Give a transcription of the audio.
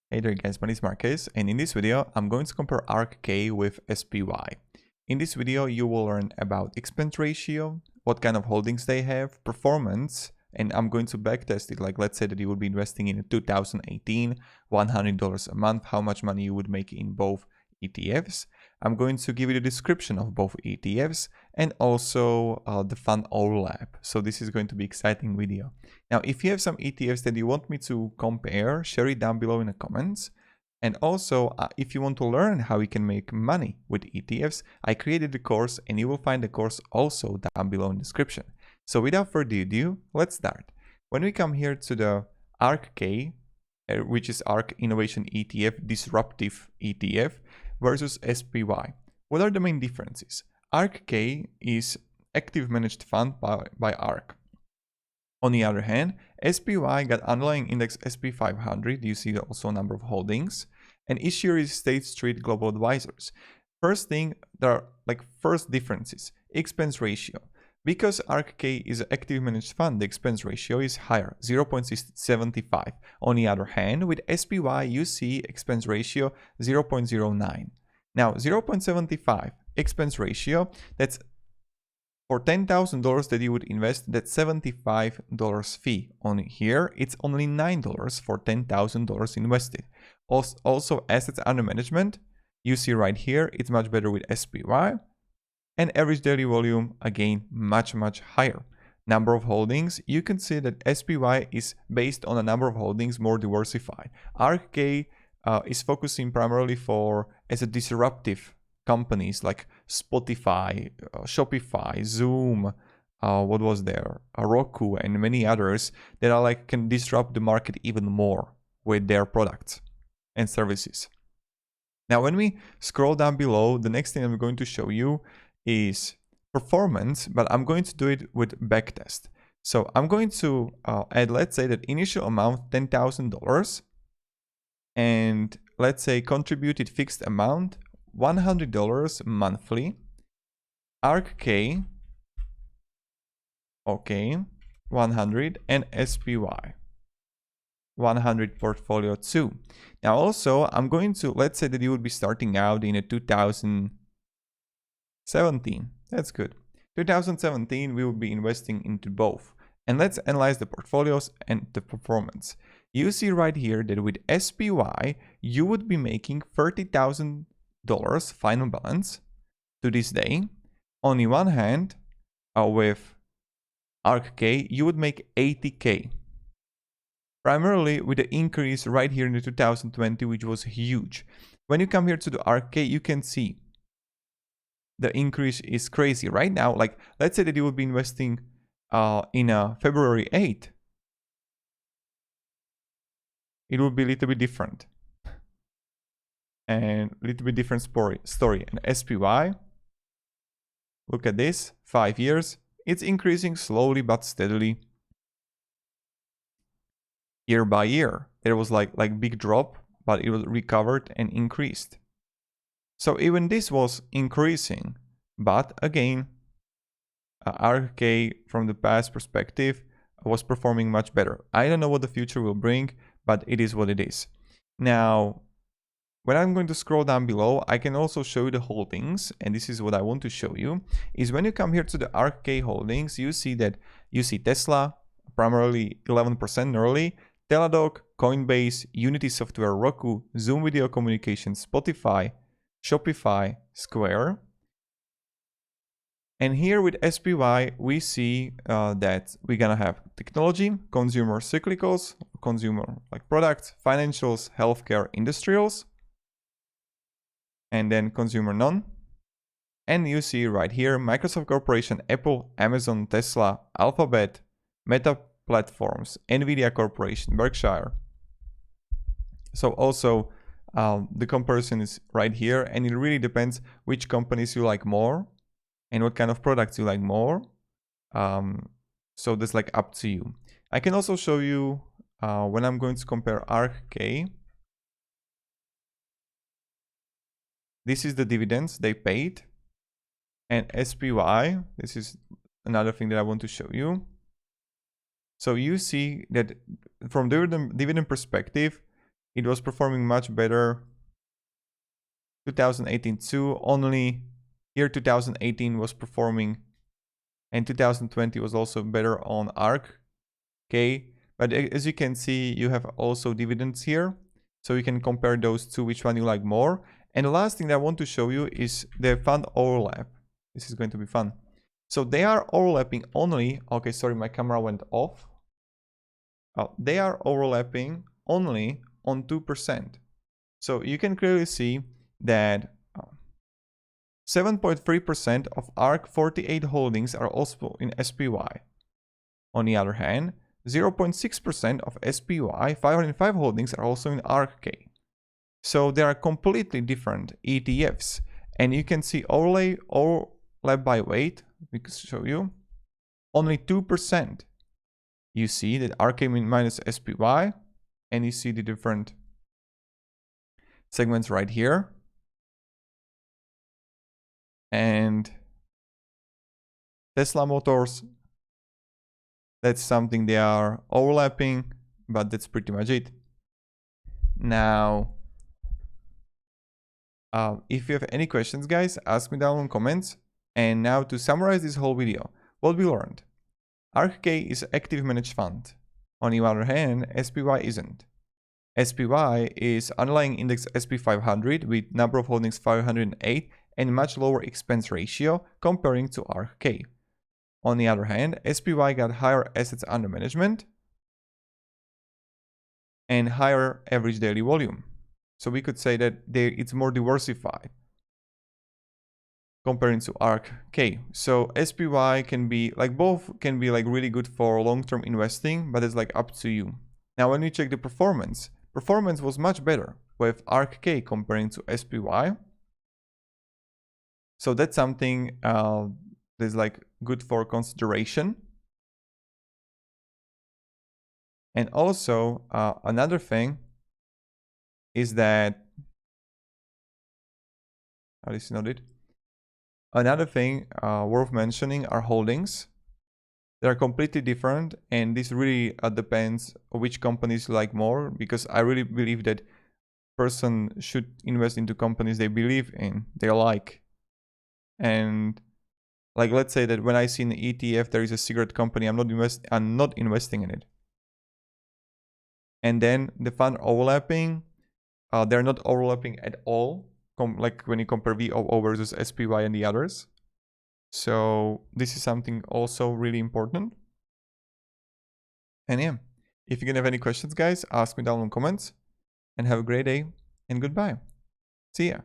Hey there guys, my name is Marcus, and in this video I'm going to compare ARKK with SPY. In this video you will learn about expense ratio, what kind of holdings they have, performance, and I'm going to backtest it. Like, let's say that you would be investing in 2018, $100 a month, how much money you would make in both ETFs. I'm going to give you the description of both ETFs and also the fund overlap. So this is going to be an exciting video. Now, if you have some ETFs that you want me to compare, share it down below in the comments. And also, if you want to learn how you can make money with ETFs, I created the course and you will find the course also down below in the description. So without further ado, let's start. When we come here to the ARKK, which is ARK Innovation ETF, Disruptive ETF, versus SPY. What are the main differences? ARKK is active managed fund by ARK. On the other hand, SPY got underlying index SP500. You see also a number of holdings, and issuer is State Street Global Advisors. First thing, there are first differences. Expense ratio. Because ARKK is an active managed fund, the expense ratio is higher, 0.75. On the other hand, with SPY, you see expense ratio 0.09. Now, 0.75 expense ratio, that's for $10,000 that you would invest, that's $75 fee. On here, it's only $9 for $10,000 invested. Also, assets under management, you see right here, it's much better with SPY. And average daily volume, again, much higher. Number of holdings, you can see that SPY is based on a number of holdings more diversified. ARKK is focusing primarily as a disruptive companies like Spotify, Shopify, Zoom, what was there, Roku, and many others that are can disrupt the market even more with their products and services. Now, when we scroll down below, the next thing I'm going to show you is performance, but I'm going to do it with backtest. So I'm going to add, let's say that initial amount $10,000, and let's say contributed fixed amount $100 monthly. ARKK, okay, 100, and SPY 100 portfolio too. Now also I'm going to, let's say that you would be starting out in a 2017. That's good. 2017, we will be investing into both. And let's analyze the portfolios and the performance. You see right here that with SPY, you would be making $30,000 final balance to this day. On the one hand, with ARKK, you would make $80K. Primarily with the increase right here in the 2020, which was huge. When you come here to the ARKK, you can see the increase is crazy. Right now, let's say that you would be investing in February 8th. It would be a little bit different. And a little bit different story. And SPY, look at this, 5 years. It's increasing slowly but steadily. Year by year. There was like big drop, but it was recovered and increased. So even this was increasing, but again, ARKK from the past perspective was performing much better. I don't know what the future will bring, but it is what it is. Now, when I'm going to scroll down below, I can also show you the holdings, and this is what I want to show you, is when you come here to the ARKK holdings, you see Tesla, primarily 11% early, Teladoc, Coinbase, Unity Software, Roku, Zoom Video Communications, Spotify, Shopify, Square. And here with SPY, we see that we're gonna have technology, consumer cyclicals, consumer products, financials, healthcare, industrials, and then consumer non. And you see right here, Microsoft Corporation, Apple, Amazon, Tesla, Alphabet, Meta Platforms, Nvidia Corporation, Berkshire. So also the comparison is right here, and it really depends which companies you like more and what kind of products you like more. So that's up to you. I can also show you when I'm going to compare ARKK. This is the dividends they paid, and SPY, this is another thing that I want to show you. So you see that from dividend perspective, it was performing much better. 2018 too, only year 2018 was performing, and 2020 was also better on ARKK. But as you can see, you have also dividends here, so you can compare those two, which one you like more. And the last thing that I want to show you is the fund overlap. This is going to be fun. So they are overlapping only, okay, sorry, my camera went off. They are overlapping only on 2%. So you can clearly see that 7.3% of ARK48 holdings are also in SPY. On the other hand, 0.6% of SPY 505 holdings are also in ARKK. So they are completely different ETFs. And you can see overlap by weight. We can show you only 2%. You see that ARKK minus SPY, and you see the different segments right here. And Tesla Motors, that's something they are overlapping, but that's pretty much it. Now, if you have any questions, guys, ask me down in comments. And now to summarize this whole video, what we learned. ARKK is an active managed fund. On the other hand, SPY isn't. SPY is underlying index SP500 with number of holdings 508 and much lower expense ratio comparing to ARKK. On the other hand, SPY got higher assets under management and higher average daily volume. So we could say that it's more diversified comparing to ARKK. So SPY can be like, both can be like really good for long-term investing, but it's like up to you. Now when we check the performance was much better with ARKK comparing to SPY. So that's something that's like good for consideration. And also another thing is that, this is not it. Another thing worth mentioning are holdings. They're completely different, and this really depends on which companies you like more, because I really believe that person should invest into companies they believe in, they like. And like, let's say that when I see an ETF there is a cigarette company, I'm not investing in it. And then the fund overlapping, they're not overlapping at all, like when you compare VOO versus SPY and the others. So this is something also really important. And yeah, if you can have any questions, guys, ask me down in the comments, and have a great day and goodbye. See ya.